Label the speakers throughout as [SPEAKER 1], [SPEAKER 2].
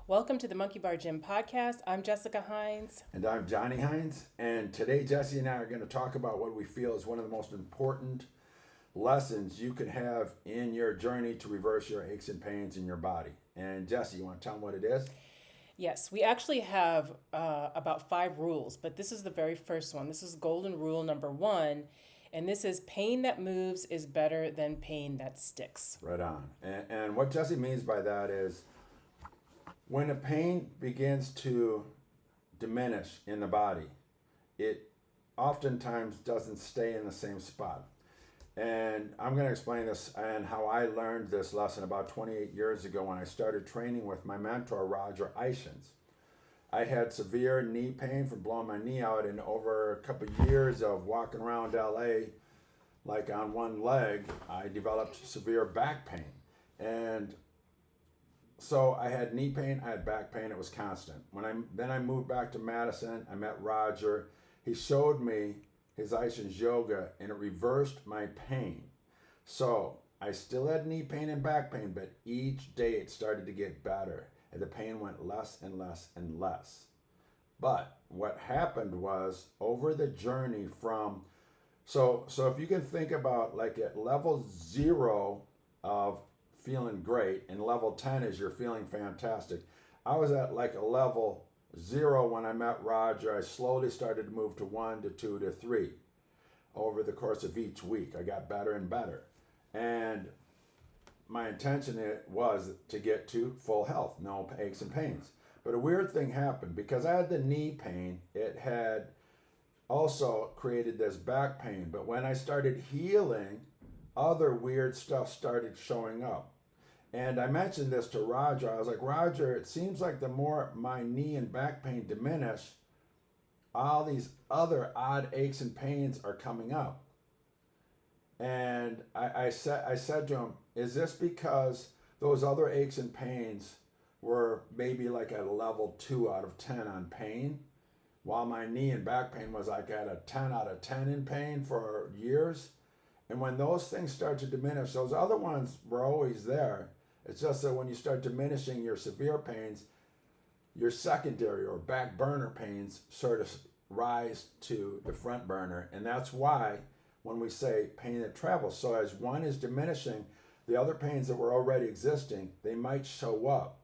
[SPEAKER 1] Welcome to the Monkey Bar Gym podcast. I'm Jessica Hines.
[SPEAKER 2] And I'm Johnny Hines. And today, Jesse and I are going to talk about what we feel is one of the most important lessons you can have in your journey to reverse your aches and pains in your body. And Jesse, you want to tell them what it is?
[SPEAKER 1] Yes, we actually have about 5 rules, but this is the very first one. This is golden rule number 1. And this is pain that moves is better than pain that sticks.
[SPEAKER 2] Right on. And what Jesse means by that is when a pain begins to diminish in the body, it oftentimes doesn't stay in the same spot. And I'm going to explain this and how I learned this lesson about 28 years ago when I started training with my mentor, Roger Ishins. I had severe knee pain from blowing my knee out, and over a couple of years of walking around LA, like on one leg, I developed severe back pain. And so I had knee pain, I had back pain, it was constant. Then I moved back to Madison, I met Roger. He showed me his Ishins yoga and it reversed my pain. So I still had knee pain and back pain, but each day it started to get better and the pain went less and less and less. But what happened was over the journey from, so if you can think about like at level 0 of feeling great and level 10 is you're feeling fantastic. I was at like a level 0 when I met Roger. I slowly started to move to 1 to 2 to 3 over the course of each week. I got better and better. And my intention was to get to full health, no aches and pains. But a weird thing happened because I had the knee pain. It had also created this back pain. But when I started healing, other weird stuff started showing up. And I mentioned this to Roger. I was like, Roger, it seems like the more my knee and back pain diminish, all these other odd aches and pains are coming up. And I said to him, is this because those other aches and pains were maybe like at a level 2 out of 10 on pain, while my knee and back pain was like at a 10 out of 10 in pain for years? And when those things start to diminish, those other ones were always there. It's just that when you start diminishing your severe pains, your secondary or back burner pains sort of rise to the front burner. And that's why when we say pain that travels, so as one is diminishing, the other pains that were already existing, they might show up.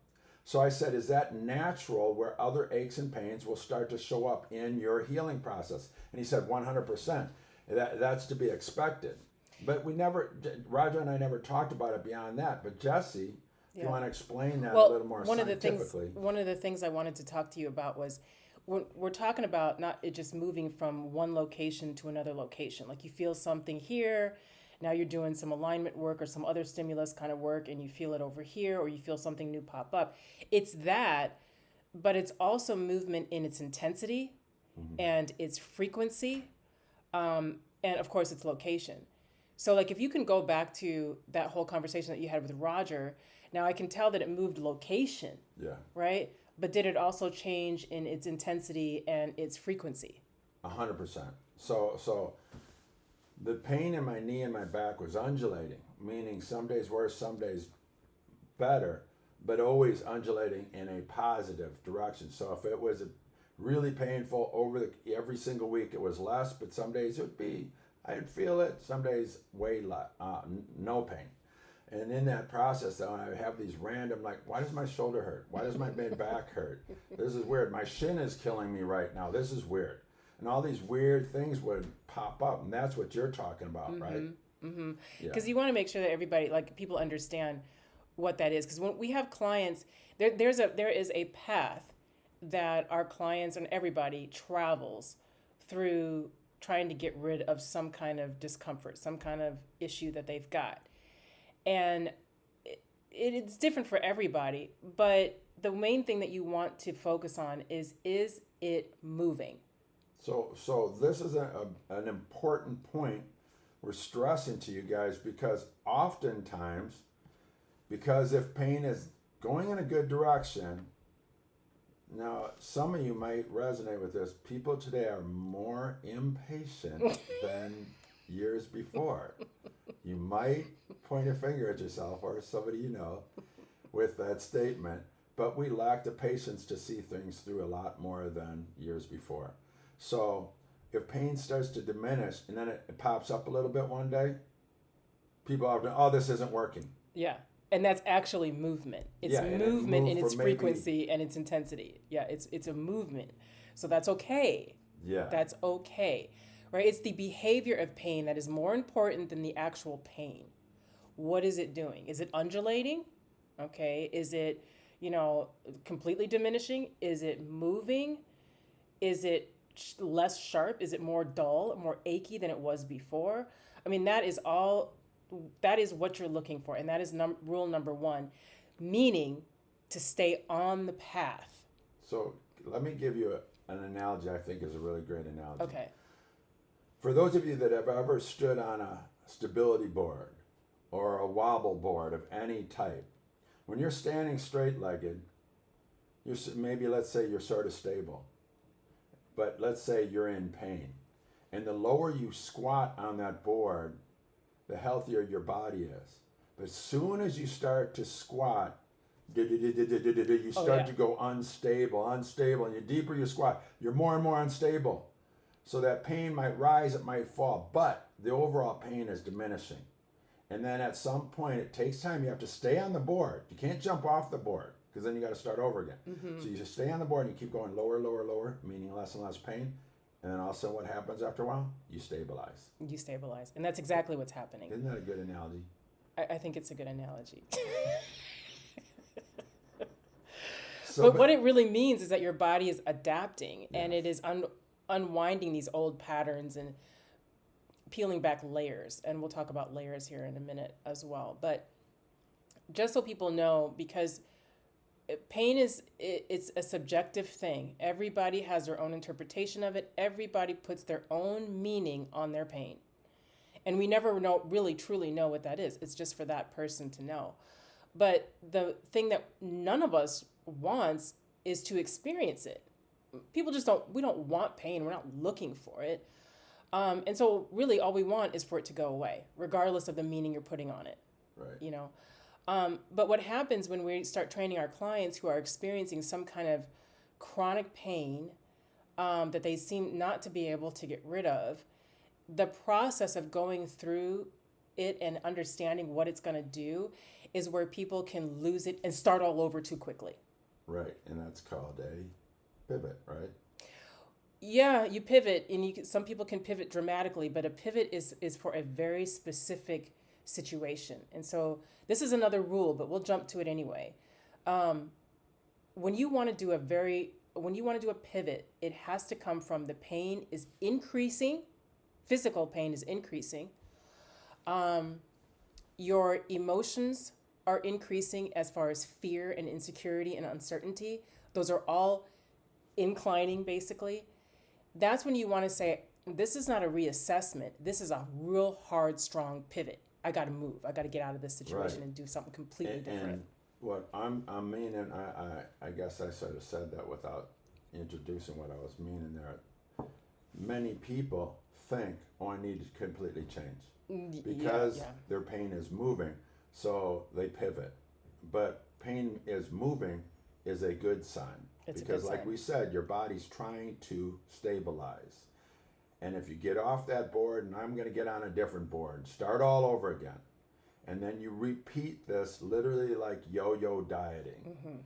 [SPEAKER 2] So I said, is that natural where other aches and pains will start to show up in your healing process? And he said 100%. That's to be expected. But Roger and I never talked about it beyond that. But Jesse, if you want to explain that a little more scientifically.
[SPEAKER 1] One of the things I wanted to talk to you about was we're talking about not it just moving from one location to another location. Like you feel something here, now you're doing some alignment work or some other stimulus kind of work and you feel it over here or you feel something new pop up. It's that, but it's also movement in its intensity and its frequency, and of course its location. So like if you can go back to that whole conversation that you had with Roger, now I can tell that it moved location.
[SPEAKER 2] Yeah.
[SPEAKER 1] Right? But did it also change in its intensity and its frequency?
[SPEAKER 2] 100%. So the pain in my knee and my back was undulating, meaning some days worse, some days better, but always undulating in a positive direction. So if it was really painful every single week, it was less, but some days it would be, I'd feel it, some days way less, no pain. And in that process, though, I have these random, like, why does my shoulder hurt? Why does my mid back hurt? This is weird. My shin is killing me right now. This is weird. And all these weird things would pop up, and that's what you're talking about, right?
[SPEAKER 1] Mm-hmm. Because you want to make sure that everybody, like, people understand what that is. Because when we have clients, there is a path that our clients and everybody travels through trying to get rid of some kind of discomfort, some kind of issue that they've got. And it's different for everybody, but the main thing that you want to focus on is it moving?
[SPEAKER 2] So this is an important point we're stressing to you guys, because oftentimes, because if pain is going in a good direction, now some of you might resonate with this, people today are more impatient than years before. You might point a finger at yourself or somebody you know with that statement, but we lack the patience to see things through a lot more than years before. So if pain starts to diminish and then it pops up a little bit one day, people are, oh, this isn't working.
[SPEAKER 1] Yeah. And that's actually movement. It's
[SPEAKER 2] Yeah, and it
[SPEAKER 1] movement
[SPEAKER 2] moved
[SPEAKER 1] in its
[SPEAKER 2] for maybe-
[SPEAKER 1] frequency and its intensity. Yeah, it's a movement. So that's okay.
[SPEAKER 2] Yeah.
[SPEAKER 1] That's okay. Right? It's the behavior of pain that is more important than the actual pain. What is it doing? Is it undulating? Okay. Is it, completely diminishing? Is it moving? Is it less sharp? Is it more dull, more achy than it was before? I mean, that is what you're looking for. And that is rule number one, meaning to stay on the path.
[SPEAKER 2] So let me give you an analogy I think is a really great analogy.
[SPEAKER 1] Okay.
[SPEAKER 2] For those of you that have ever stood on a stability board or a wobble board of any type, when you're standing straight-legged, maybe let's say you're sort of stable, but let's say you're in pain. And the lower you squat on that board, the healthier your body is. But as soon as you start to squat, you start to go unstable, and the deeper you squat, you're more and more unstable. So that pain might rise, it might fall, but the overall pain is diminishing. And then at some point, it takes time. You have to stay on the board. You can't jump off the board because then you got to start over again.
[SPEAKER 1] Mm-hmm.
[SPEAKER 2] So you just stay on the board and you keep going lower, lower, lower, meaning less and less pain. And then also what happens after a while? You stabilize.
[SPEAKER 1] You stabilize. And that's exactly what's happening.
[SPEAKER 2] Isn't that a good analogy?
[SPEAKER 1] I think it's a good analogy.
[SPEAKER 2] So,
[SPEAKER 1] but what it really means is that your body is adapting and it is unwinding these old patterns and peeling back layers. And we'll talk about layers here in a minute as well. But just so people know, because pain it's a subjective thing. Everybody has their own interpretation of it. Everybody puts their own meaning on their pain. And we never really truly know what that is. It's just for that person to know. But the thing that none of us wants is to experience it. People just we don't want pain. We're not looking for it. And so really all we want is for it to go away, regardless of the meaning you're putting on it.
[SPEAKER 2] Right.
[SPEAKER 1] But what happens when we start training our clients who are experiencing some kind of chronic pain that they seem not to be able to get rid of, the process of going through it and understanding what it's going to do is where people can lose it and start all over too quickly.
[SPEAKER 2] Right. And that's called a pivot, right?
[SPEAKER 1] Yeah, you pivot, and some people can pivot dramatically, but a pivot is for a very specific situation. And so this is another rule, but we'll jump to it anyway. When you want to do a pivot, it has to come from the pain is increasing, physical pain is increasing. Your emotions are increasing as far as fear and insecurity and uncertainty. Those are all inclining, basically. That's when you want to say, this is not a reassessment. This is a real hard, strong pivot. I got to move. I got to get out of this situation and do something completely different.
[SPEAKER 2] And what I'm meaning, I guess I sort of said that without introducing what I was meaning there. Many people think, oh, I need to completely change because their pain is moving, so they pivot. But pain is moving is a good sign. Because like we said, your body's trying to stabilize. And if you get off that board, and I'm going to get on a different board, start all over again. And then you repeat this literally like yo-yo dieting. Mm-hmm.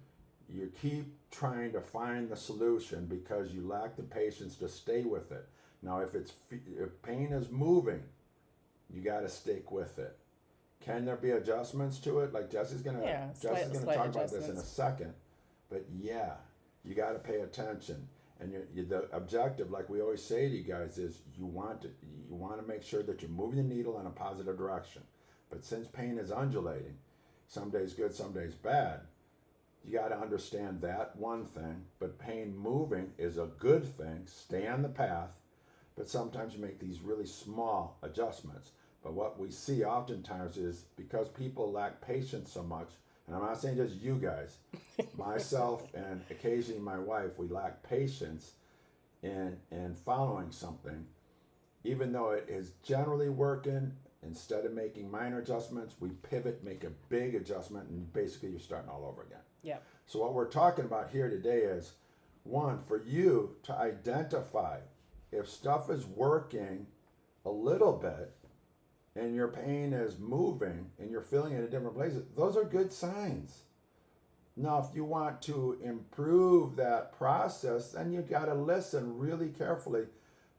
[SPEAKER 2] You keep trying to find the solution because you lack the patience to stay with it. Now, if pain is moving, you got to stick with it. Can there be adjustments to it? Like Jesse's going to talk about this in a second. But yeah, you got to pay attention. And the objective, like we always say to you guys, is you want to make sure that you're moving the needle in a positive direction. But since pain is undulating, some days good, some days bad, you got to understand that one thing. But pain moving is a good thing. Stay on the path. But sometimes you make these really small adjustments. But what we see oftentimes is because people lack patience so much, and I'm not saying just you guys, myself and occasionally my wife, we lack patience in following something. Even though it is generally working, instead of making minor adjustments, we pivot, make a big adjustment, and basically you're starting all over again.
[SPEAKER 1] Yeah.
[SPEAKER 2] So what we're talking about here today is, one, for you to identify if stuff is working a little bit and your pain is moving and you're feeling it in different places, those are good signs. Now, if you want to improve that process, then you got to listen really carefully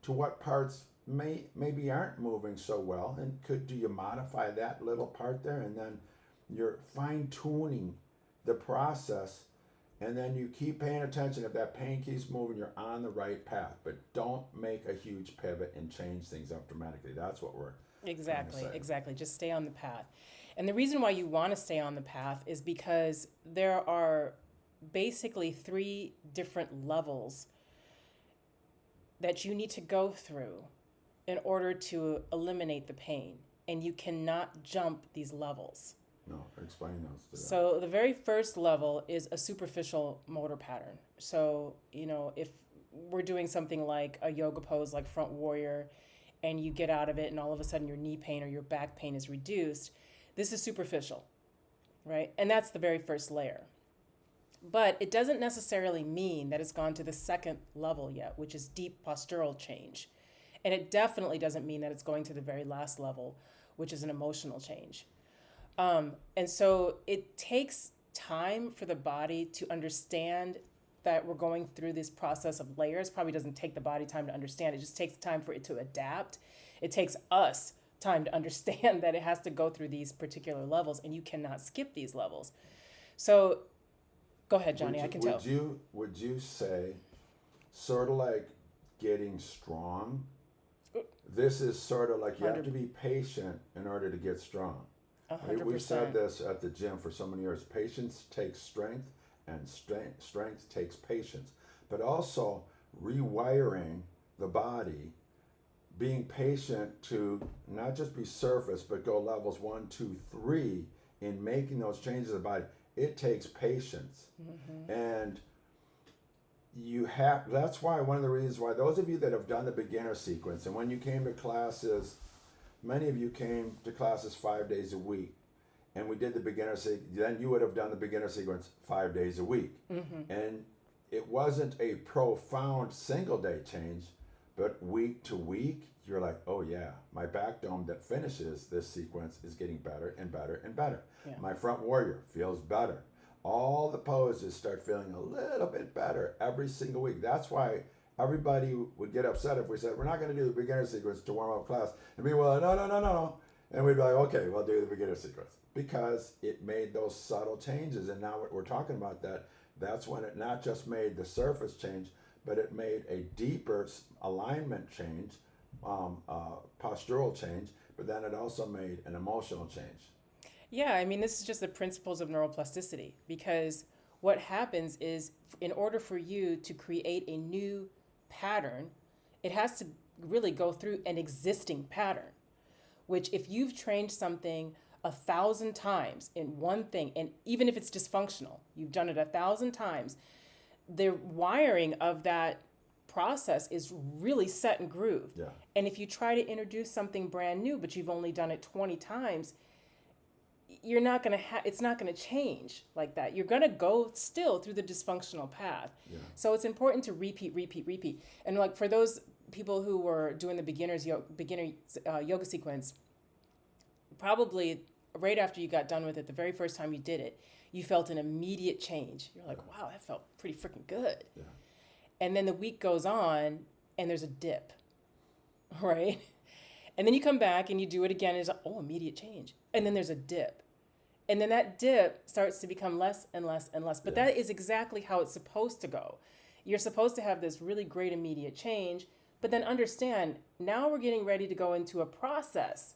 [SPEAKER 2] to what parts maybe aren't moving so well, and do you modify that little part there, and then you're fine tuning the process, and then you keep paying attention. If that pain keeps moving, you're on the right path. But don't make a huge pivot and change things up dramatically. That's what we're
[SPEAKER 1] Exactly,
[SPEAKER 2] trying to say.
[SPEAKER 1] exactly. Just stay on the path. And the reason why you want to stay on the path is because there are basically three different levels that you need to go through in order to eliminate the pain. And you cannot jump these levels.
[SPEAKER 2] No, explain those to them.
[SPEAKER 1] So the very first level is a superficial motor pattern. So, if we're doing something like a yoga pose like front warrior, and you get out of it and all of a sudden your knee pain or your back pain is reduced, this is superficial, right? And that's the very first layer. But it doesn't necessarily mean that it's gone to the second level yet, which is deep postural change. And it definitely doesn't mean that it's going to the very last level, which is an emotional change. And so it takes time for the body to understand that we're going through this process of layers. Probably doesn't take the body time to understand. It just takes time for it to adapt. It takes us time to understand that it has to go through these particular levels, and you cannot skip these levels. So go ahead, Johnny. I can tell.
[SPEAKER 2] Would you say, sort of like getting strong? This is sort of like you have to be patient in order to get strong.
[SPEAKER 1] 100%.
[SPEAKER 2] We've said this at the gym for so many years. Patience takes strength, and strength takes patience. But also rewiring the body, being patient to not just be surface, but go levels 1, 2, 3 in making those changes in the body. It takes patience. Mm-hmm. And that's why one of the reasons why those of you that have done the beginner sequence, and when you came to classes, many of you came to classes 5 days a week, and we did the beginner sequence. Then you would have done the beginner sequence 5 days a week. Mm-hmm. And it wasn't a profound single day change, but week to week, you're like, oh yeah, my back dome that finishes this sequence is getting better and better and better. Yeah. My front warrior feels better. All the poses start feeling a little bit better every single week. That's why everybody would get upset if we said, we're not going to do the beginner sequence to warm up class. And we were like, no. And we'd be like, okay, we'll do the beginner sequence. Because it made those subtle changes. And now we're talking about that's when it not just made the surface change, but it made a deeper alignment change, postural change, but then it also made an emotional change.
[SPEAKER 1] Yeah, I mean, this is just the principles of neuroplasticity, because what happens is, in order for you to create a new pattern, it has to really go through an existing pattern, which if you've trained something 1,000 times in one thing, and even if it's dysfunctional, you've done it 1,000 times, the wiring of that process is really set and grooved.
[SPEAKER 2] Yeah.
[SPEAKER 1] And if you try to introduce something brand new, but you've only done it 20 times, you're not going to it's not going to change like that. You're going to go still through the dysfunctional path. Yeah. So it's important to repeat. And like for those people who were doing the beginner yoga sequence, probably right after you got done with it, the very first time you did it, you felt an immediate change. You're like, wow, that felt pretty freaking good. Yeah. And then the week goes on and there's a dip, right? And then you come back and you do it again and it's like, oh, immediate change. And then there's a dip. And then that dip starts to become less and less and less. But that is exactly how it's supposed to go. You're supposed to have this really great immediate change, but then understand, now we're getting ready to go into a process.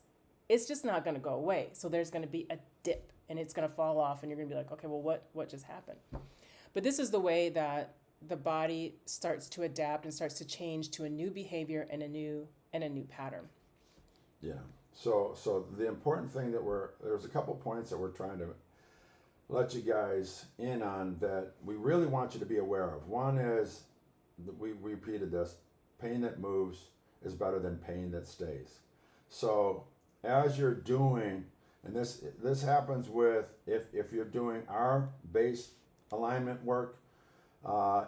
[SPEAKER 1] It's just not going to go away. So there's going to be a dip and it's going to fall off and you're going to be like, okay, well, what just happened? But this is the way that the body starts to adapt and starts to change to a new behavior and a new pattern.
[SPEAKER 2] Yeah. So the important thing there's a couple points that we're trying to let you guys in on that we really want you to be aware of. One is, we repeated this, pain that moves is better than pain that stays. So as you're doing, and this happens with, if you're doing our base alignment work.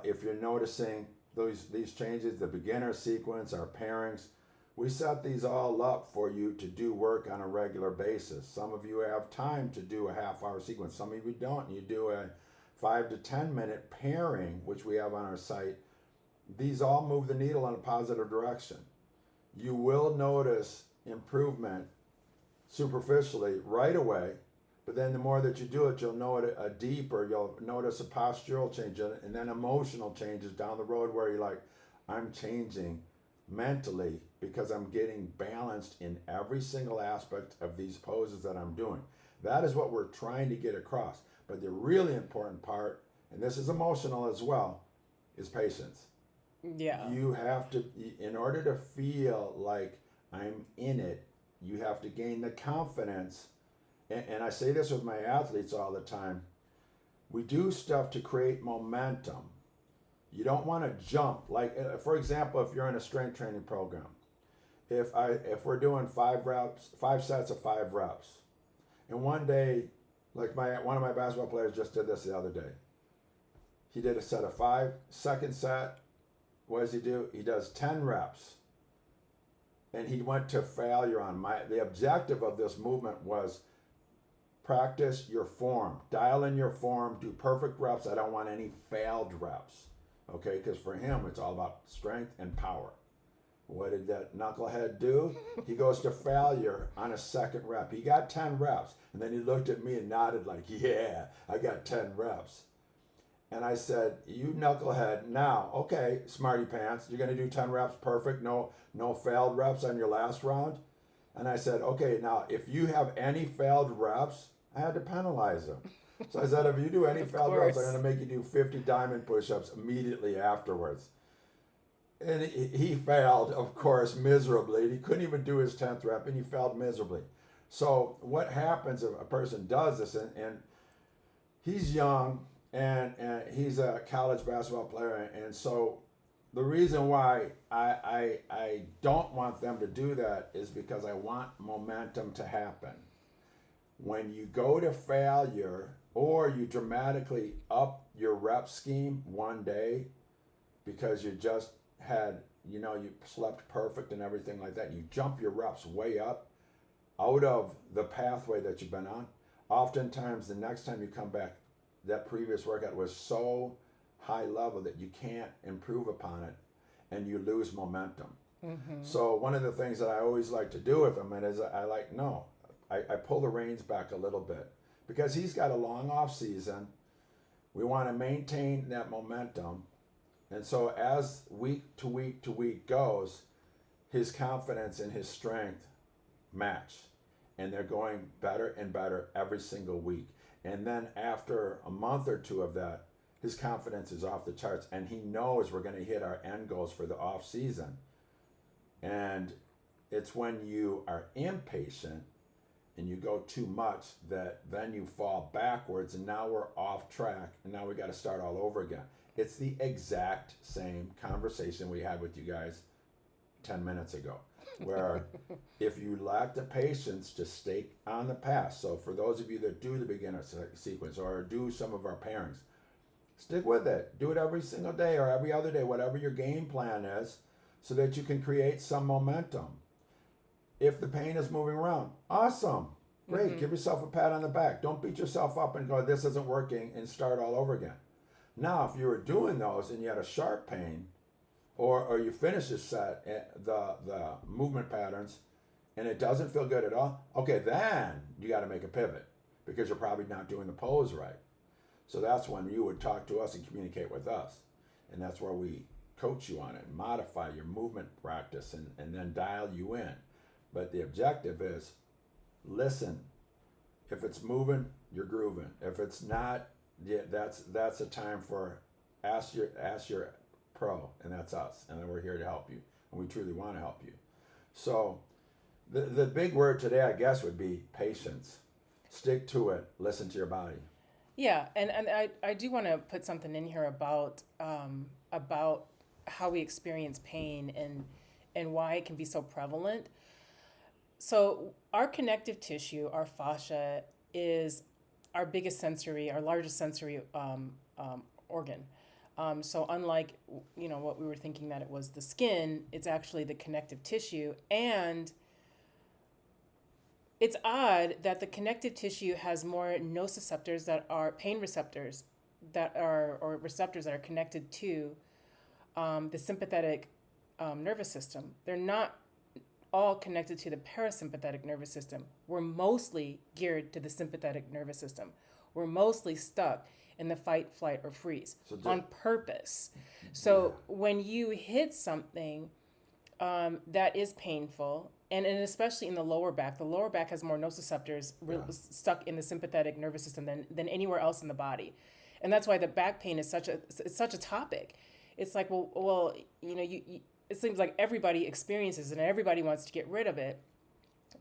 [SPEAKER 2] If you're noticing these changes, the beginner sequence, our pairings, we set these all up for you to do work on a regular basis. Some of you have time to do a half-hour sequence. Some of you don't. You do a 5 to 10 minute pairing, which we have on our site. These all move the needle in a positive direction. You will notice improvement superficially right away, but then the more that you do it, you'll know it a deeper, you'll notice a postural change and then emotional changes down the road where you're like, I'm changing mentally because I'm getting balanced in every single aspect of these poses that I'm doing. That is what we're trying to get across. But the really important part, and this is emotional as well, is patience.
[SPEAKER 1] Yeah.
[SPEAKER 2] You have to, in order to feel like I'm in it, you have to gain the confidence. And I say this with my athletes all the time. We do stuff to create momentum. You don't want to jump. Like, for example, if you're in a strength training program, if we're doing 5 sets of 5 reps, and one day, like one of my basketball players just did this the other day. He did a set of 5. Second set, what does he do? He does 10 reps. And he went to failure on the objective of this movement was practice your form. Dial in your form, do perfect reps. I don't want any failed reps. Okay, because for him, it's all about strength and power. What did that knucklehead do? He goes to failure on a second rep. He got 10 reps. And then he looked at me and nodded like, yeah, I got 10 reps. And I said, you knucklehead, now, okay, smarty pants, you're going to do 10 reps perfect, no failed reps on your last round? And I said, okay, now, if you have any failed reps, I had to penalize him. So I said, if you do any failed reps, I'm going to make you do 50 diamond push-ups immediately afterwards. And he failed, of course, miserably. He couldn't even do his 10th rep, and he failed miserably. So what happens if a person does this, and he's young, and he's a college basketball player, and so the reason why I don't want them to do that is because I want momentum to happen. When you go to failure or you dramatically up your rep scheme one day because you just had, you slept perfect and everything like that, you jump your reps way up out of the pathway that you've been on, oftentimes the next time you come back, that previous workout was so high level that you can't improve upon it and you lose momentum. Mm-hmm. So one of the things that I always like to do with him is I pull the reins back a little bit because he's got a long off season. We want to maintain that momentum. And so as week to week to week goes, his confidence and his strength match. And they're going better and better every single week. And then after a month or two of that, his confidence is off the charts. And he knows we're going to hit our end goals for the off season. And it's when you are impatient and you go too much that then you fall backwards and now we're off track and now we got to start all over again. It's the exact same conversation we had with you guys 10 minutes ago, where if you lack the patience to stay on the path, so for those of you that do the beginner sequence or do some of our pairings, stick with it. Do it every single day or every other day, whatever your game plan is, so that you can create some momentum. If the pain is moving around, awesome. Great. Mm-hmm. Give yourself a pat on the back. Don't beat yourself up and go, this isn't working, and start all over again. Now, if you were doing those and you had a sharp pain, or you finish a set, the movement patterns, and it doesn't feel good at all, okay, then you got to make a pivot because you're probably not doing the pose right. So that's when you would talk to us and communicate with us. And that's where we coach you on it, modify your movement practice, and then dial you in. But the objective is, listen. If it's moving, you're grooving. If it's not, yeah, that's a time for ask your pro, and that's us, and then we're here to help you, and we truly want to help you. So the big word today, I guess, would be patience. Stick to it. Listen to your body.
[SPEAKER 1] Yeah, and I do want to put something in here about how we experience pain and why it can be so prevalent. So our connective tissue, our fascia, is our largest sensory organ. So unlike what we were thinking that it was the skin, it's actually the connective tissue. And it's odd that the connective tissue has more nociceptors that are pain receptors or receptors that are connected to the sympathetic nervous system. They're not all connected to the parasympathetic nervous system. We're mostly geared to the sympathetic nervous system. We're mostly stuck in the fight, flight, or freeze on purpose. So when you hit something that is painful, and especially in the lower back has more nociceptors stuck in the sympathetic nervous system than anywhere else in the body. And that's why the back pain is such a topic. It's like, it seems like everybody experiences it and everybody wants to get rid of it,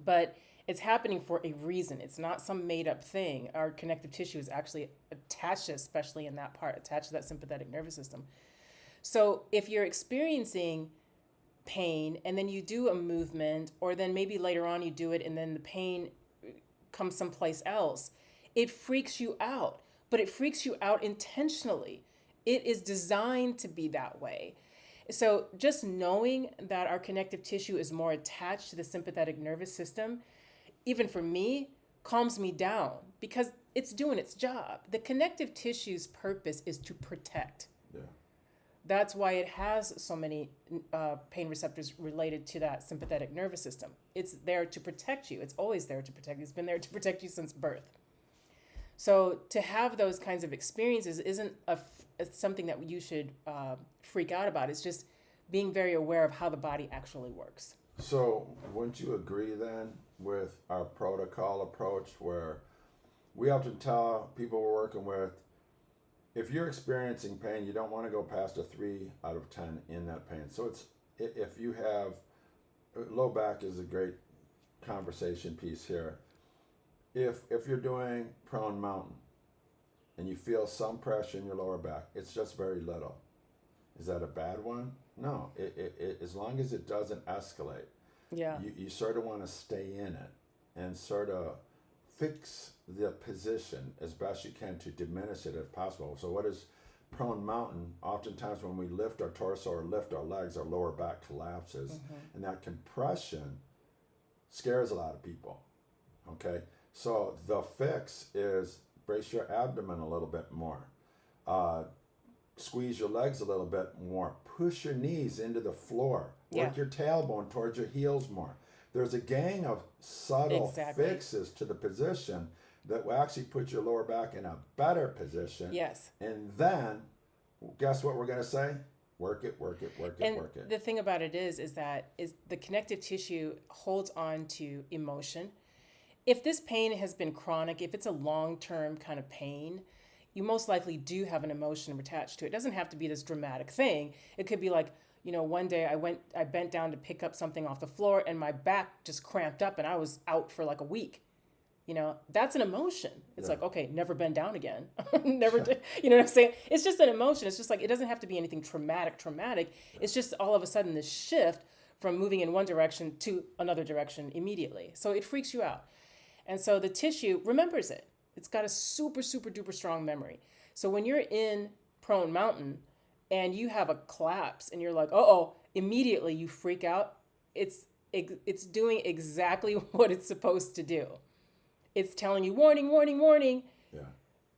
[SPEAKER 1] but it's happening for a reason. It's not some made up thing. Our connective tissue is actually attached, especially in that part, attached to that sympathetic nervous system. So if you're experiencing pain and then you do a movement, or then maybe later on you do it and then the pain comes someplace else, it freaks you out, but it freaks you out intentionally. It is designed to be that way. So just knowing that our connective tissue is more attached to the sympathetic nervous system, even for me, calms me down because it's doing its job. The connective tissue's purpose is to protect.
[SPEAKER 2] Yeah.
[SPEAKER 1] That's why it has so many pain receptors related to that sympathetic nervous system. It's there to protect you. It's always there to protect you. It's been there to protect you since birth. So to have those kinds of experiences isn't something that you should freak out about. It's just being very aware of how the body actually works.
[SPEAKER 2] So wouldn't you agree then with our protocol approach, where we often tell people we're working with, if you're experiencing pain, you don't want to go past a 3 out of 10 in that pain. So if you have, low back is a great conversation piece here. If you're doing prone mountain and you feel some pressure in your lower back, it's just very little. Is that a bad one? No, it as long as it doesn't escalate.
[SPEAKER 1] Yeah.
[SPEAKER 2] You sort of want to stay in it and sort of fix the position as best you can to diminish it if possible. So what is prone mountain? Oftentimes when we lift our torso or lift our legs, our lower back collapses. Mm-hmm. And that compression scares a lot of people. Okay? So the fix is brace your abdomen a little bit more. Squeeze your legs a little bit more. Push your knees into the floor. Work your tailbone towards your heels more. There's a gang of subtle fixes to the position that will actually put your lower back in a better position.
[SPEAKER 1] Yes.
[SPEAKER 2] And then, guess what we're going to say? Work it, work it, work it, work it.
[SPEAKER 1] The thing about it is that the connective tissue holds on to emotion. If this pain has been chronic, if it's a long-term kind of pain, you most likely do have an emotion attached to it. It doesn't have to be this dramatic thing. It could be like, one day I bent down to pick up something off the floor and my back just cramped up and I was out for like a week. That's an emotion. It's like, okay, never bend down again. Never did. You know what I'm saying? It's just an emotion. It's just like, it doesn't have to be anything traumatic. It's just all of a sudden this shift from moving in one direction to another direction immediately. So it freaks you out. And so the tissue remembers it. It's got a super, super duper strong memory. So when you're in prone mountain and you have a collapse and you're like, immediately you freak out. It's doing exactly what it's supposed to do. It's telling you, warning, warning, warning.
[SPEAKER 2] Yeah.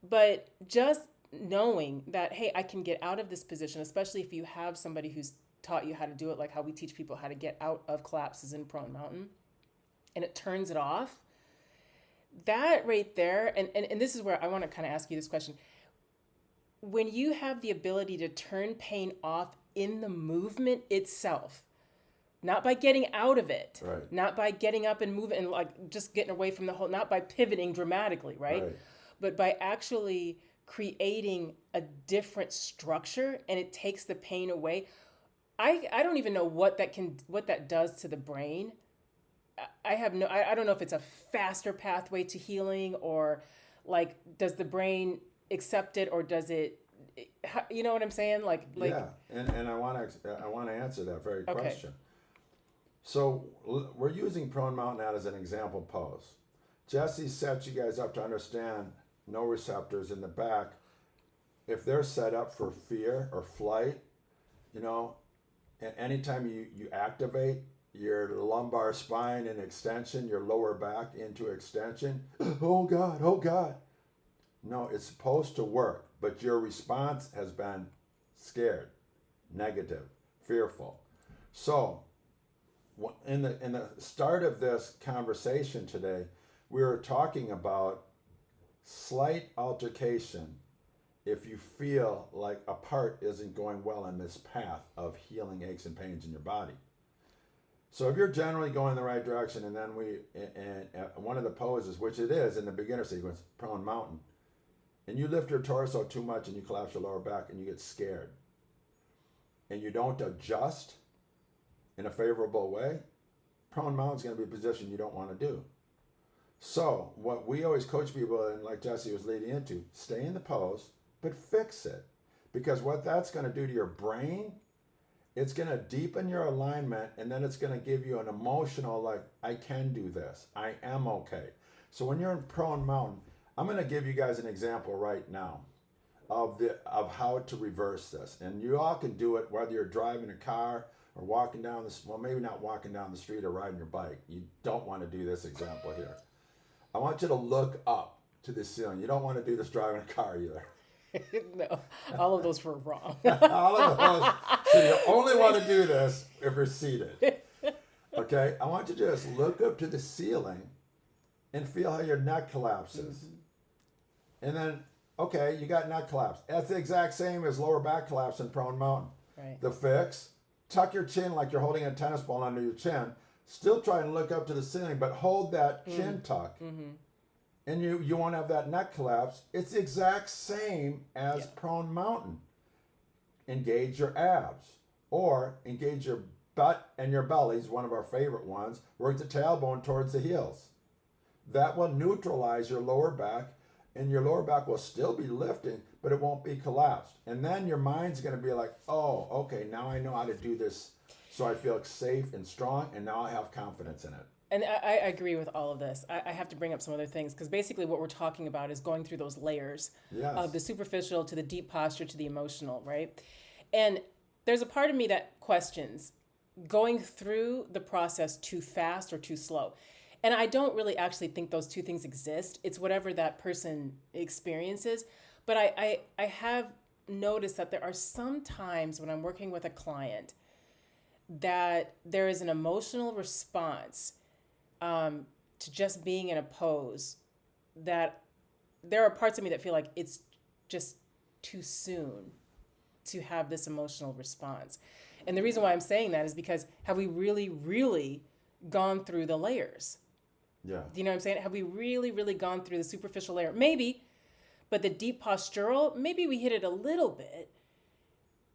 [SPEAKER 1] But just knowing that, hey, I can get out of this position, especially if you have somebody who's taught you how to do it, like how we teach people how to get out of collapses in prone mountain, and it turns it off. That right there, and this is where I want to kind of ask you this question. When you have the ability to turn pain off in the movement itself, not by getting out of it,
[SPEAKER 2] right,
[SPEAKER 1] not by getting up and moving and like just getting away from the whole, not by pivoting dramatically, right? But by actually creating a different structure, and it takes the pain away. I don't even know what that does to the brain. I don't know if it's a faster pathway to healing, or like, does the brain accept it, or does it, you know what I'm saying? Like
[SPEAKER 2] yeah. And I want to answer that very question. So we're using prone mountain as an example pose. Jesse set you guys up to understand no receptors in the back. if they're set up for fear or flight, you know, and anytime you activate your lumbar spine in extension, your lower back into extension, oh God, oh God. No, it's supposed to work, but your response has been scared, negative, fearful. So, in the start of this conversation today, we were talking about slight altercation if you feel like a part isn't going well in this path of healing aches and pains in your body. So if you're generally going the right direction, and then one of the poses, which it is in the beginner sequence, prone mountain, and you lift your torso too much and you collapse your lower back and you get scared, and you don't adjust in a favorable way, prone mountain is going to be a position you don't want to do. So what we always coach people, and like Jesse was leading into, stay in the pose, but fix it. Because what that's going to do to your brain, it's going to deepen your alignment, and then it's going to give you an emotional, like, I can do this. I am okay. So when you're in prone mountain, I'm going to give you guys an example right now of how to reverse this. And you all can do it whether you're driving a car or walking down maybe not walking down the street or riding your bike. You don't want to do this example here. I want you to look up to the ceiling. You don't want to do this driving a car either.
[SPEAKER 1] No, all of those were wrong.
[SPEAKER 2] All of those. So you only want to do this if you're seated. Okay? I want you to just look up to the ceiling and feel how your neck collapses. Mm-hmm. And then, okay, you got neck collapse. That's the exact same as lower back collapse in prone mountain.
[SPEAKER 1] Right.
[SPEAKER 2] The fix, tuck your chin like you're holding a tennis ball under your chin. Still try and look up to the ceiling, but hold that chin tuck. Mm-hmm. And you won't have that neck collapse. It's the exact same as prone mountain. Engage your abs, or engage your butt and your bellies, one of our favorite ones. Work the tailbone towards the heels. That will neutralize your lower back, and your lower back will still be lifting, but it won't be collapsed. And then your mind's going to be like, oh, okay, now I know how to do this, so I feel safe and strong, and now I have confidence in it.
[SPEAKER 1] And I agree with all of this. I have to bring up some other things, because basically what we're talking about is going through those layers of the superficial to the deep posture to the emotional, right? And there's a part of me that questions going through the process too fast or too slow. And I don't really actually think those two things exist. It's whatever that person experiences. But I have noticed that there are some times when I'm working with a client that there is an emotional response to just being in a pose, that there are parts of me that feel like it's just too soon to have this emotional response. And the reason why I'm saying that is because have we really, really gone through the layers?
[SPEAKER 2] Yeah.
[SPEAKER 1] Do you know what I'm saying? Have we really, really gone through the superficial layer? Maybe, but the deep postural, maybe we hit it a little bit,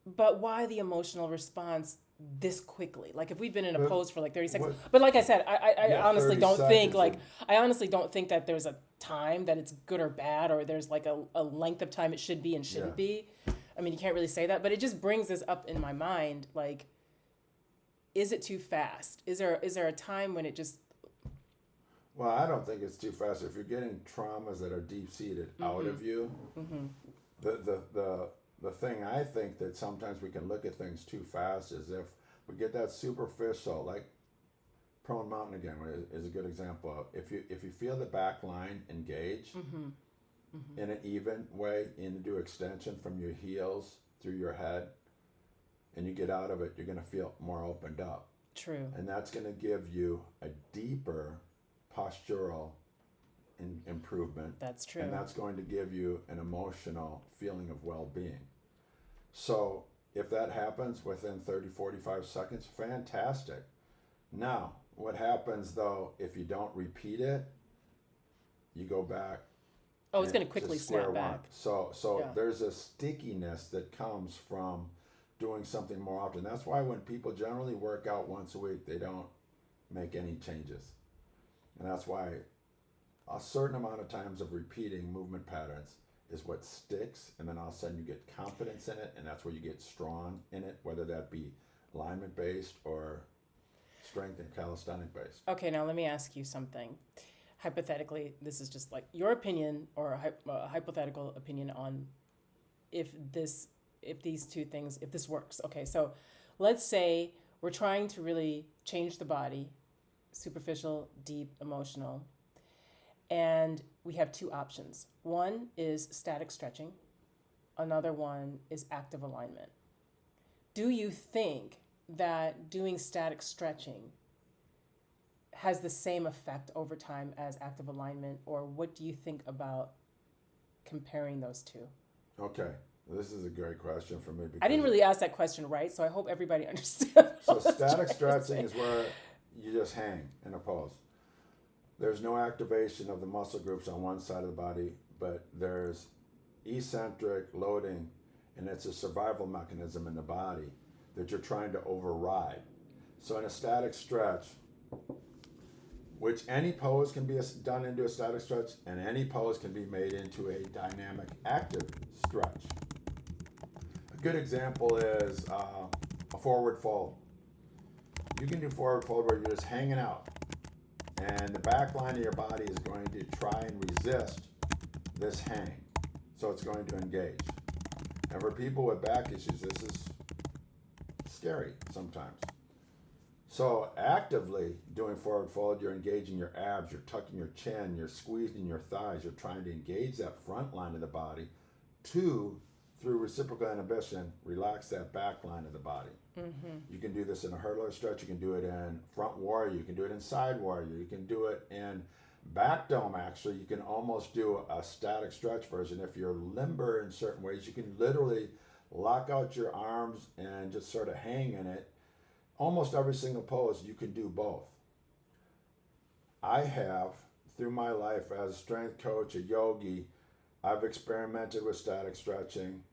[SPEAKER 1] but why the emotional response this quickly? Like if we've been in a pose for like 30 seconds. But like I said, I honestly don't think I honestly don't think that there's a time that it's good or bad, or there's like a length of time it should be and shouldn't be. I mean, you can't really say that, but it just brings this up in my mind. Like, is it too fast? Is there a time when it just...
[SPEAKER 2] Well, I don't think it's too fast. If you're getting traumas that are deep-seated out of you, the thing I think that sometimes we can look at things too fast is if we get that superficial, like prone mountain again is a good example of, if you feel the back line engage in an even way into extension from your heels through your head, and you get out of it, you're going to feel more opened up.
[SPEAKER 1] True.
[SPEAKER 2] And that's going to give you a deeper postural improvement.
[SPEAKER 1] That's true.
[SPEAKER 2] And that's going to give you an emotional feeling of well-being. So if that happens within 30, 45 seconds, fantastic. Now, what happens though, if you don't repeat it, you go back.
[SPEAKER 1] Oh, it's going to quickly snap back.
[SPEAKER 2] So there's a stickiness that comes from doing something more often. That's why when people generally work out once a week, they don't make any changes. And that's why a certain amount of times of repeating movement patterns is what sticks, and then all of a sudden you get confidence in it, and that's where you get strong in it, whether that be alignment based or strength and calisthenic based.
[SPEAKER 1] Okay, now let me ask you something. Hypothetically, this is just like your opinion or a hypothetical opinion on if this works. Okay, so let's say we're trying to really change the body, superficial, deep, emotional, and we have two options. One is static stretching, another one is active alignment. Do you think that doing static stretching has the same effect over time as active alignment, or what do you think about comparing those two?
[SPEAKER 2] Okay, this is a great question for me.
[SPEAKER 1] I didn't really ask that question right, so I hope everybody understands.
[SPEAKER 2] So static stretching is where you just hang in a pose. There's no activation of the muscle groups on one side of the body, but there's eccentric loading, and it's a survival mechanism in the body that you're trying to override. So in a static stretch, which any pose can be done into a static stretch, and any pose can be made into a dynamic active stretch. A good example is a forward fold. You can do forward fold where you're just hanging out, and the back line of your body is going to try and resist this hang, so it's going to engage. And for people with back issues, this is scary sometimes. So actively doing forward fold, you're engaging your abs, you're tucking your chin, you're squeezing your thighs, you're trying to engage that front line of the body. Two, through reciprocal inhibition, relax that back line of the body. Mm-hmm. You can do this in a hurdler stretch, you can do it in front warrior, you can do it in side warrior, you can do it in back dome. Actually, you can almost do a static stretch version. If you're limber in certain ways, you can literally lock out your arms and just sort of hang in it. Almost every single pose, you can do both. I have, through my life as a strength coach, a yogi, I've experimented with static stretching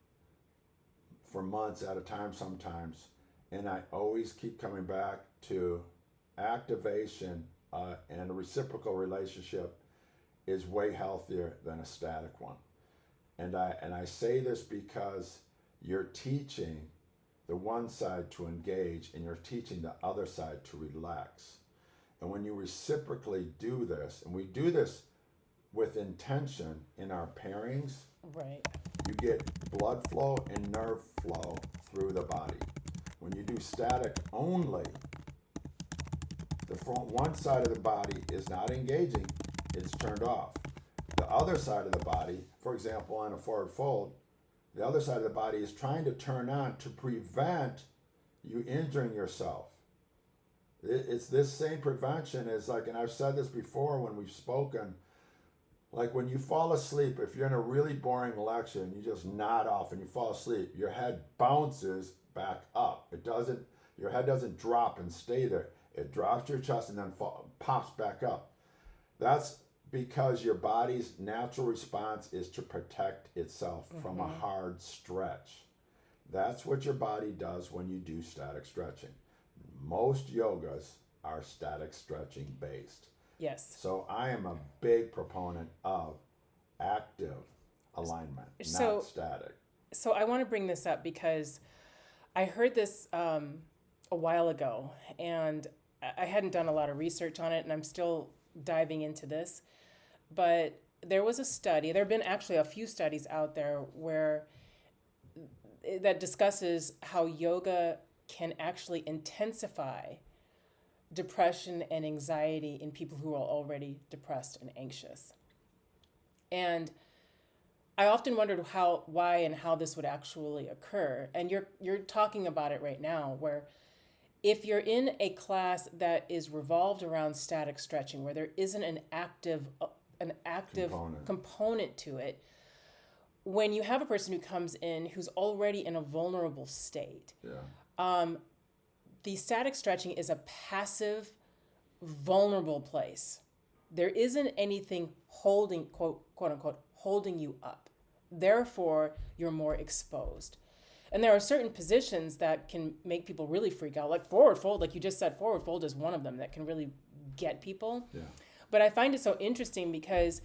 [SPEAKER 2] for months at a time sometimes, and I always keep coming back to activation and a reciprocal relationship is way healthier than a static one. And I say this because you're teaching the one side to engage, and you're teaching the other side to relax. And when you reciprocally do this, and we do this with intention in our pairings,
[SPEAKER 1] right,
[SPEAKER 2] you get blood flow and nerve flow through the body. When you do static only, the front one side of the body is not engaging, it's turned off. The other side of the body, for example, on a forward fold, the other side of the body is trying to turn on to prevent you injuring yourself. It's this same prevention as like, and I've said this before when we've spoken, like when you fall asleep, if you're in a really boring lecture and you just nod off and you fall asleep, your head bounces back up. Your head doesn't drop and stay there. It drops to your chest and then pops back up. That's because your body's natural response is to protect itself from a hard stretch. That's what your body does when you do static stretching. Most yogas are static stretching based.
[SPEAKER 1] Yes.
[SPEAKER 2] So I am a big proponent of active alignment, not static.
[SPEAKER 1] So I want to bring this up because I heard this a while ago, and I hadn't done a lot of research on it, and I'm still diving into this. But there was a study, there have been actually a few studies out there that discusses how yoga can actually intensify depression and anxiety in people who are already depressed and anxious. And I often wondered why and how this would actually occur. And you're talking about it right now, where if you're in a class that is revolved around static stretching, where there isn't an active component to it, when you have a person who comes in who's already in a vulnerable state, the static stretching is a passive, vulnerable place. There isn't anything holding, quote unquote, holding you up. Therefore, you're more exposed. And there are certain positions that can make people really freak out, like forward fold, like you just said, forward fold is one of them that can really get people. Yeah. But I find it so interesting because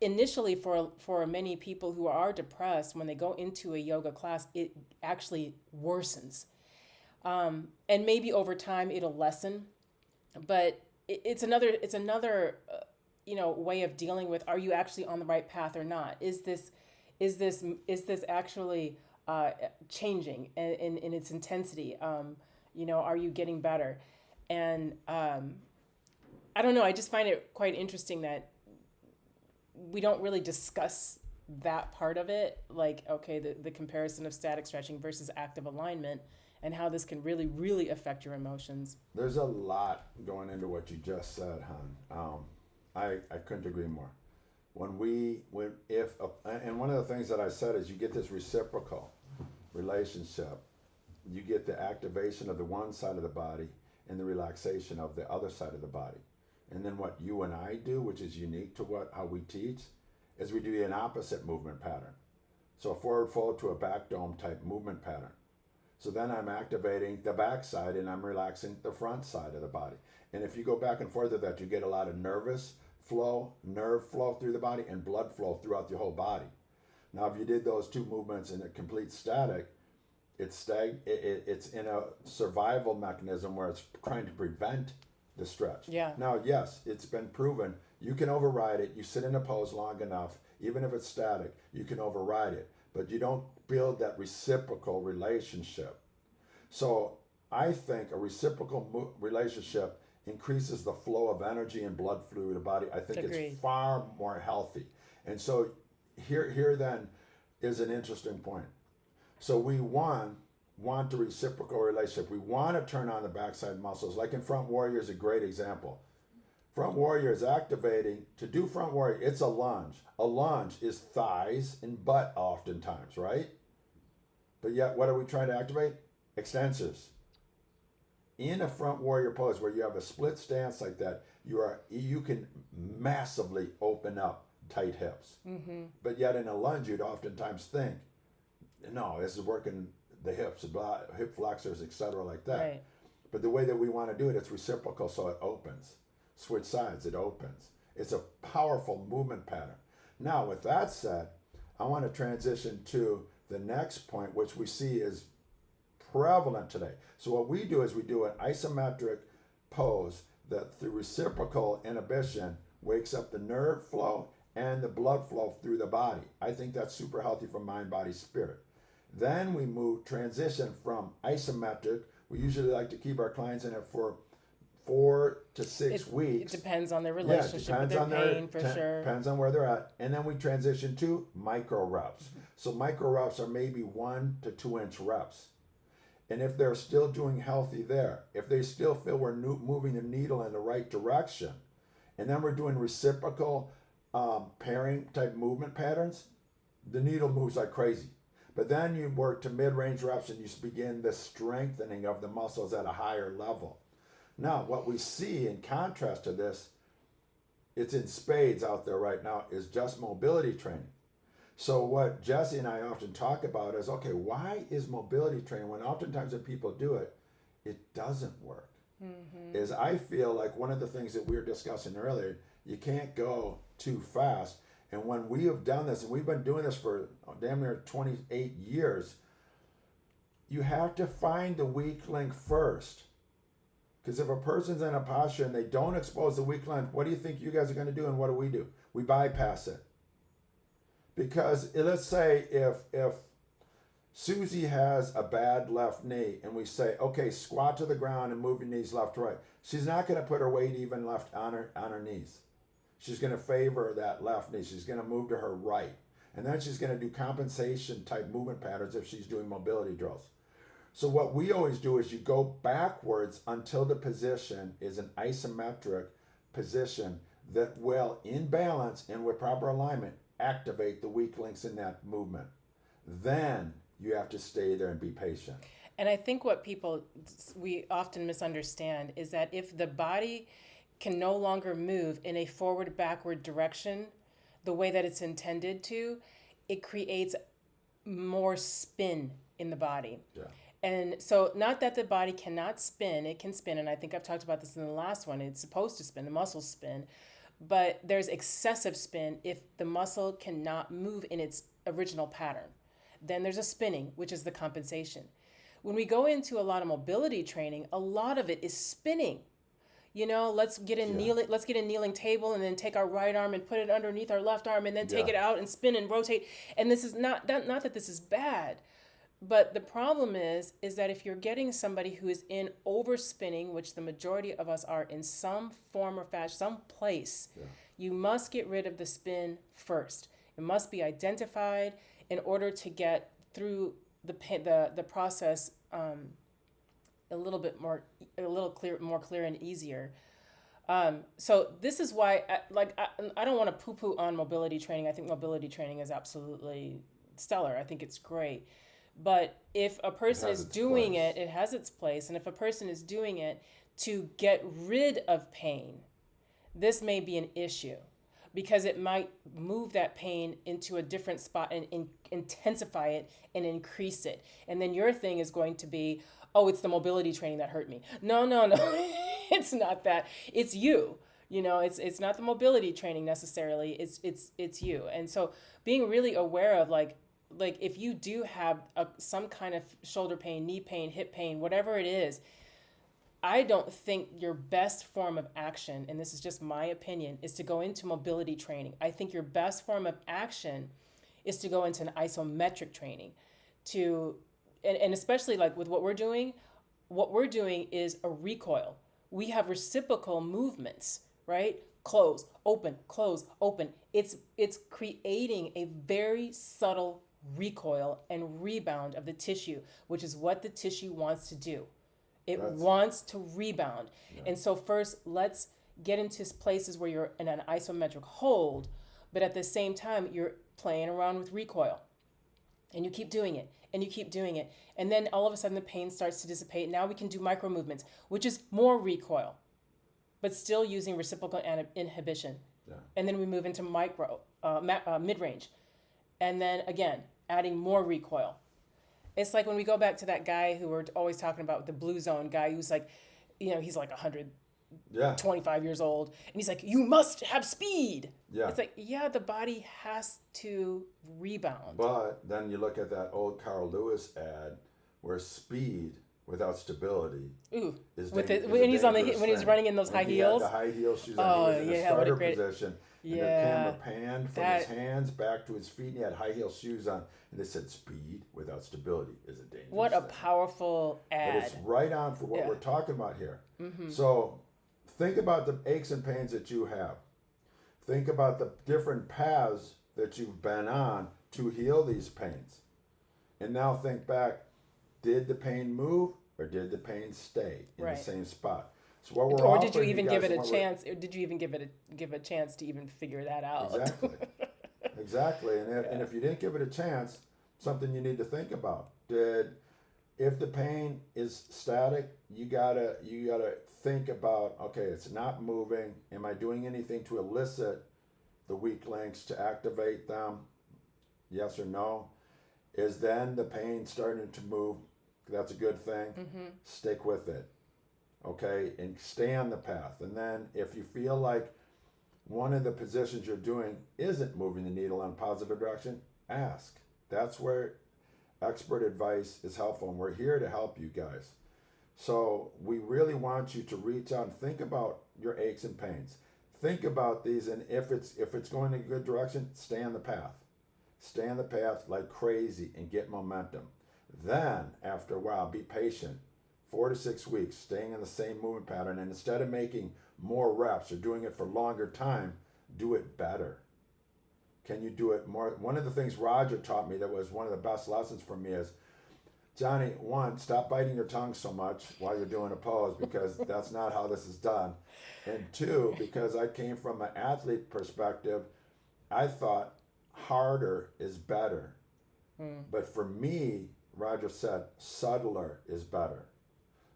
[SPEAKER 1] initially for many people who are depressed, when they go into a yoga class, it actually worsens. And maybe over time it'll lessen, but it's another way of dealing with, are you actually on the right path or not? Is is this actually changing in its intensity? Are you getting better? And I don't know. I just find it quite interesting that we don't really discuss that part of it, like, okay, the comparison of static stretching versus active alignment and how this can really, really affect your emotions.
[SPEAKER 2] There's a lot going into what you just said, hon. I couldn't agree more. And one of the things that I said is you get this reciprocal relationship. You get the activation of the one side of the body and the relaxation of the other side of the body. And then what you and I do, which is unique to how we teach, is we do an opposite movement pattern. So a forward fold to a back dome type movement pattern. So then I'm activating the back side and I'm relaxing the front side of the body. And if you go back and forth with that, you get a lot of nerve flow through the body and blood flow throughout your whole body. Now, if you did those two movements in a complete static, it's in a survival mechanism where it's trying to prevent the stretch.
[SPEAKER 1] Yeah.
[SPEAKER 2] Now, yes, it's been proven you can override it. You sit in a pose long enough, even if it's static, you can override it, but you don't build that reciprocal relationship. So I think a reciprocal relationship increases the flow of energy and blood through the body. I think
[SPEAKER 1] Agreed.
[SPEAKER 2] It's far more healthy. And so here then is an interesting point. So we want the reciprocal relationship. We want to turn on the backside muscles. Like in Front Warrior is a great example. Front Warrior is activating. To do Front Warrior, it's a lunge. A lunge is thighs and butt oftentimes, right? But yet, what are we trying to activate? Extensors. In a Front Warrior pose where you have a split stance like that, you can massively open up tight hips. Mm-hmm. But yet in a lunge, you'd oftentimes think, no, this is working the hips, hip flexors, etc., like that.
[SPEAKER 1] Right.
[SPEAKER 2] But the way that we want to do it, it's reciprocal, so it opens. Switch sides, it opens. It's a powerful movement pattern. Now, with that said, I want to transition to the next point, which we see is prevalent today. So what we do is we do an isometric pose that through reciprocal inhibition wakes up the nerve flow and the blood flow through the body. I think that's super healthy for mind, body, spirit. Then we transition from isometric. We usually like to keep our clients in it for 4 to 6 weeks.
[SPEAKER 1] It depends on their relationship with their pain, for sure.
[SPEAKER 2] Depends on where they're at. And then we transition to micro reps. Mm-hmm. So micro reps are maybe 1 to 2 inch reps. And if they're still doing healthy there, if they still feel we're moving the needle in the right direction, and then we're doing reciprocal pairing type movement patterns, the needle moves like crazy. But then you work to mid-range reps and you begin the strengthening of the muscles at a higher level. Now, what we see in contrast to this, it's in spades out there right now, is just mobility training. So what Jesse and I often talk about is, okay, why is mobility training, when oftentimes when people do it, it doesn't work? Mm-hmm. Is I feel like one of the things that we were discussing earlier, you can't go too fast. And when we have done this, and we've been doing this for damn near 28 years, you have to find the weak link first. Because if a person's in a posture and they don't expose the weak link, what do you think you guys are going to do, and what do? We bypass it. Because let's say if Susie has a bad left knee and we say, okay, squat to the ground and move your knees left to right, she's not going to put her weight even left on her knees. She's going to favor that left knee. She's going to move to her right. And then she's going to do compensation type movement patterns if she's doing mobility drills. So what we always do is you go backwards until the position is an isometric position that will, in balance and with proper alignment, activate the weak links in that movement. Then you have to stay there and be patient.
[SPEAKER 1] And I think what we often misunderstand is that if the body can no longer move in a forward-backward direction the way that it's intended to, it creates more spin in the body.
[SPEAKER 2] Yeah.
[SPEAKER 1] And so not that the body cannot spin, it can spin, and I think I've talked about this in the last one, it's supposed to spin, the muscles spin, but there's excessive spin if the muscle cannot move in its original pattern. Then there's a spinning, which is the compensation. When we go into a lot of mobility training, a lot of it is spinning. let's get in
[SPEAKER 2] Yeah.
[SPEAKER 1] kneeling table and then take our right arm and put it underneath our left arm and then take
[SPEAKER 2] Yeah.
[SPEAKER 1] it out and spin and rotate. And this is not that this is bad, but the problem is that if you're getting somebody who is in overspinning, which the majority of us are in some form or fashion, some place,
[SPEAKER 2] Yeah.
[SPEAKER 1] you must get rid of the spin first. It must be identified in order to get through the process a little bit more, more clear and easier. So this is why, I don't want to poo-poo on mobility training. I think mobility training is absolutely stellar. I think it's great. But if a person
[SPEAKER 2] has
[SPEAKER 1] is
[SPEAKER 2] its
[SPEAKER 1] doing
[SPEAKER 2] place.
[SPEAKER 1] it has its place. And if a person is doing it to get rid of pain, this may be an issue because it might move that pain into a different spot and intensify it and increase it. And then your thing is going to be, oh, it's the mobility training that hurt me. No, no, no. It's not that. It's you. It's not the mobility training necessarily. It's you. And so being really aware of like if you do have some kind of shoulder pain, knee pain, hip pain, whatever it is, I don't think your best form of action, and this is just my opinion, is to go into mobility training. I think your best form of action is to go into an isometric training and especially like with what we're doing is a recoil. We have reciprocal movements, right? Close, open, close, open. It's creating a very subtle recoil and rebound of the tissue, which is what the tissue wants to do. It wants to rebound.
[SPEAKER 2] Yeah.
[SPEAKER 1] And so first, let's get into places where you're in an isometric hold, but at the same time, you're playing around with recoil. And you keep doing it, and you keep doing it. And then all of a sudden, the pain starts to dissipate. Now we can do micro movements, which is more recoil, but still using reciprocal inhibition.
[SPEAKER 2] Yeah.
[SPEAKER 1] And then we move into mid-range. And then again, adding more recoil. It's like when we go back to that guy who we're always talking about, the blue zone guy who's like, he's like 125 years old. And he's like, you must have speed.
[SPEAKER 2] Yeah.
[SPEAKER 1] It's like, yeah, the body has to rebound.
[SPEAKER 2] But then you look at that old Carl Lewis ad where speed without stability
[SPEAKER 1] Ooh,
[SPEAKER 2] is
[SPEAKER 1] with
[SPEAKER 2] dang-
[SPEAKER 1] it,
[SPEAKER 2] is a
[SPEAKER 1] when he's
[SPEAKER 2] dangerous
[SPEAKER 1] he's
[SPEAKER 2] thing.
[SPEAKER 1] running in those
[SPEAKER 2] When
[SPEAKER 1] high
[SPEAKER 2] he had
[SPEAKER 1] heels.
[SPEAKER 2] the high heel shoes
[SPEAKER 1] Oh,
[SPEAKER 2] on, he was in a
[SPEAKER 1] yeah, what a
[SPEAKER 2] starter
[SPEAKER 1] great-
[SPEAKER 2] position. And
[SPEAKER 1] Yeah.
[SPEAKER 2] the camera panned from his
[SPEAKER 1] That-
[SPEAKER 2] hands back to his feet, and he had high heel shoes on. And they said, speed without stability is a dangerous
[SPEAKER 1] What a
[SPEAKER 2] thing.
[SPEAKER 1] powerful
[SPEAKER 2] But
[SPEAKER 1] ad.
[SPEAKER 2] it's right on for what
[SPEAKER 1] Yeah.
[SPEAKER 2] we're talking about here.
[SPEAKER 1] Mm-hmm.
[SPEAKER 2] So think about the aches and pains that you have. Think about the different paths that you've been on to heal these pains. And now think back, did the pain move or did the pain stay in
[SPEAKER 1] Right.
[SPEAKER 2] the same spot? So what we're
[SPEAKER 1] Or did you
[SPEAKER 2] offering
[SPEAKER 1] even
[SPEAKER 2] guys
[SPEAKER 1] give it
[SPEAKER 2] and
[SPEAKER 1] a
[SPEAKER 2] what we're-
[SPEAKER 1] chance? Or did you even give a chance to even figure that out?
[SPEAKER 2] Exactly. Exactly. And if you didn't give it a chance, something you need to think about. If the pain is static, you gotta think about, okay, it's not moving. Am I doing anything to elicit the weak links to activate them? Yes or no? Is then the pain starting to move? That's a good thing.
[SPEAKER 1] Mm-hmm.
[SPEAKER 2] Stick with it. Okay, and stay on the path. And then if you feel like one of the positions you're doing isn't moving the needle in a positive direction, ask. That's where expert advice is helpful, and we're here to help you guys. So we really want you to reach out and think about your aches and pains. Think about these, and if it's going in a good direction, stay on the path. Stay on the path like crazy and get momentum. Then, after a while, be patient. 4 to 6 weeks, staying in the same movement pattern, and instead of making more reps or doing it for longer time, do it better. Can you do it more? One of the things Roger taught me that was one of the best lessons for me is, Johnny, one, stop biting your tongue so much while you're doing a pose, because that's not how this is done. And two, because I came from an athlete perspective, I thought harder is better. But for me, Roger said, subtler is better.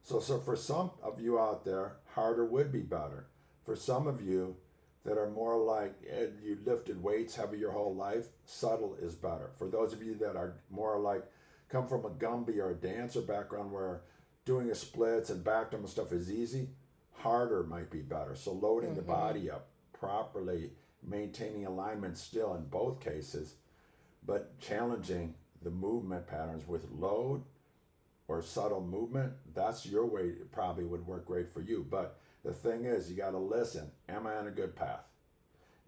[SPEAKER 2] So for some of you out there, harder would be better. For some of you that are more like, you lifted weights heavy your whole life, subtle is better. For those of you that are more like, come from a Gumby or a dancer background where doing a splits and back them and stuff is easy, harder might be better. So loading the body up properly, maintaining alignment still in both cases, but challenging the movement patterns with load or subtle movement, that's your way. It probably would work great for you. But The thing is, you got to listen. Am I on a good path?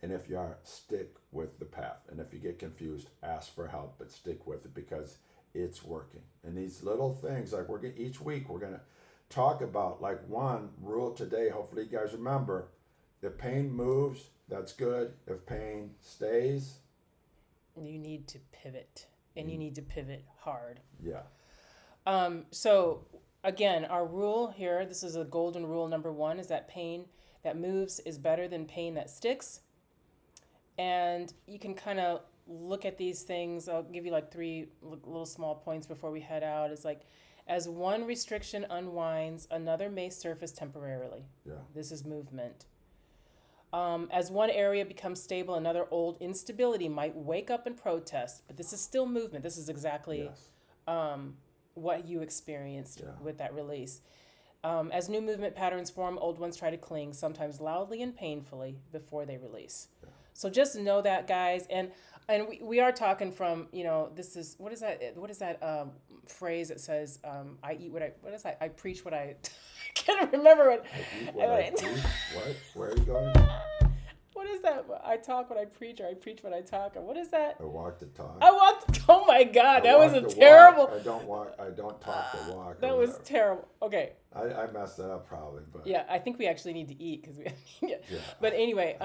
[SPEAKER 2] And if you are, stick with the path. And if you get confused, ask for help, but stick with it because it's working. And these little things, like each week, we're going to talk about, like, one rule today. Hopefully you guys remember, if pain moves, that's good. If pain stays,
[SPEAKER 1] you need to pivot, and you need to pivot hard.
[SPEAKER 2] yeah.
[SPEAKER 1] So again, our rule here, this is a golden rule number 1, is that pain that moves is better than pain that sticks. And you can kind of look at these things. I'll give you like 3 little small points before we head out. Is like, as one restriction unwinds, another may surface temporarily.
[SPEAKER 2] Yeah.
[SPEAKER 1] This is movement. As one area becomes stable, another old instability might wake up and protest. But this is still movement. This is exactly
[SPEAKER 2] Yes.
[SPEAKER 1] what you experienced
[SPEAKER 2] Yeah.
[SPEAKER 1] with that release. As new movement patterns form, old ones try to cling, sometimes loudly and painfully, before they release.
[SPEAKER 2] Yeah.
[SPEAKER 1] So just know that, guys. And we are talking from, this is, what is that phrase that says, I eat what is that? I preach what I, I can't remember what.
[SPEAKER 2] I eat what I preach. What? Where are you going?
[SPEAKER 1] What is that? I talk what I preach, or I preach what I talk, or what is that?
[SPEAKER 2] I walk the talk.
[SPEAKER 1] Oh my God,
[SPEAKER 2] I
[SPEAKER 1] that was
[SPEAKER 2] walk
[SPEAKER 1] a
[SPEAKER 2] the
[SPEAKER 1] terrible.
[SPEAKER 2] walk. I don't talk the walk.
[SPEAKER 1] That
[SPEAKER 2] or
[SPEAKER 1] was
[SPEAKER 2] whatever.
[SPEAKER 1] terrible. Okay.
[SPEAKER 2] I messed that up probably, but
[SPEAKER 1] Yeah, I think we actually need to eat because we. Yeah.
[SPEAKER 2] Yeah.
[SPEAKER 1] But anyway,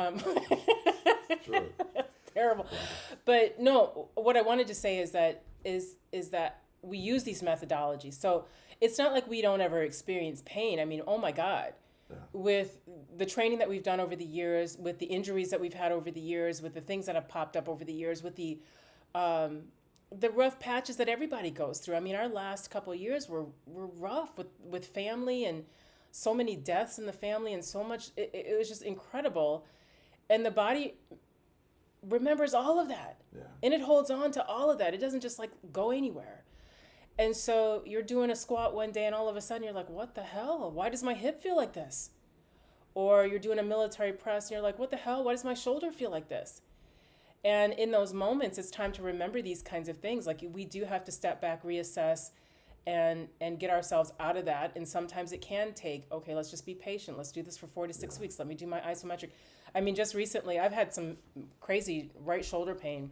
[SPEAKER 2] True.
[SPEAKER 1] that's terrible. But no, what I wanted to say is that we use these methodologies. So it's not like we don't ever experience pain. I mean, oh my God.
[SPEAKER 2] Yeah.
[SPEAKER 1] With the training that we've done over the years, with the injuries that we've had over the years, with the things that have popped up over the years, with the rough patches that everybody goes through. I mean, our last couple of years were rough with family and so many deaths in the family and so much. It was just incredible. And the body remembers all of that.
[SPEAKER 2] Yeah.
[SPEAKER 1] And it holds on to all of that. It doesn't just like go anywhere. And so you're doing a squat one day and all of a sudden you're like, what the hell? Why does my hip feel like this? Or you're doing a military press and you're like, what the hell? Why does my shoulder feel like this? And in those moments, it's time to remember these kinds of things. Like, we do have to step back, reassess, and get ourselves out of that. And sometimes it can take, okay, let's just be patient. Let's do this for 4 to 6 weeks. Let me do my isometric. I mean, just recently, I've had some crazy right shoulder pain.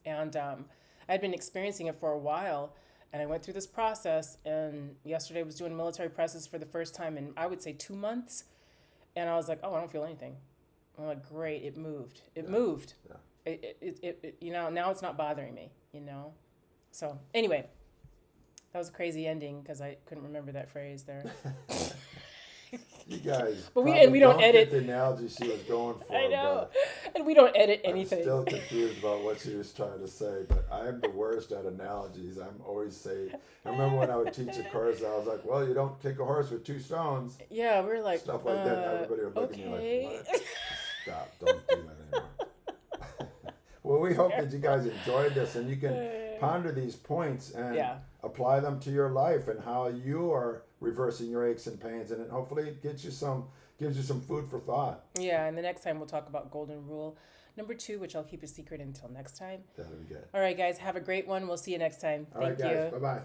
[SPEAKER 1] And I'd been experiencing it for a while. And I went through this process. And yesterday I was doing military presses for the first time in, I would say, 2 months. And I was like, oh, I don't feel anything. I'm like, great, it moved. It moved.
[SPEAKER 2] Yeah.
[SPEAKER 1] It now it's not bothering me, So anyway, that was a crazy ending because I couldn't remember that phrase there.
[SPEAKER 2] You guys,
[SPEAKER 1] But we
[SPEAKER 2] probably
[SPEAKER 1] don't
[SPEAKER 2] get
[SPEAKER 1] edit.
[SPEAKER 2] the analogy she was going for.
[SPEAKER 1] I know, and we don't edit
[SPEAKER 2] I'm
[SPEAKER 1] anything.
[SPEAKER 2] still confused about what she was trying to say, but I'm the worst at analogies. I'm always saying. I remember when I would teach a course, I was like, "Well, you don't kick a horse with 2 stones."
[SPEAKER 1] Yeah, we're like
[SPEAKER 2] Stuff like that. And everybody would look at
[SPEAKER 1] okay.
[SPEAKER 2] me like, "What? Stop! Don't do that anymore." Well, we hope that you guys enjoyed this and you can ponder these points and apply them to your life and how you are reversing your aches and pains, and hopefully it gives you some food for thought.
[SPEAKER 1] Yeah, and the next time we'll talk about golden rule number 2, which I'll keep a secret until next time.
[SPEAKER 2] That'll be good.
[SPEAKER 1] All right, guys, have a great one. We'll see you next time.
[SPEAKER 2] All right,
[SPEAKER 1] Thank you.
[SPEAKER 2] guys. Bye-bye.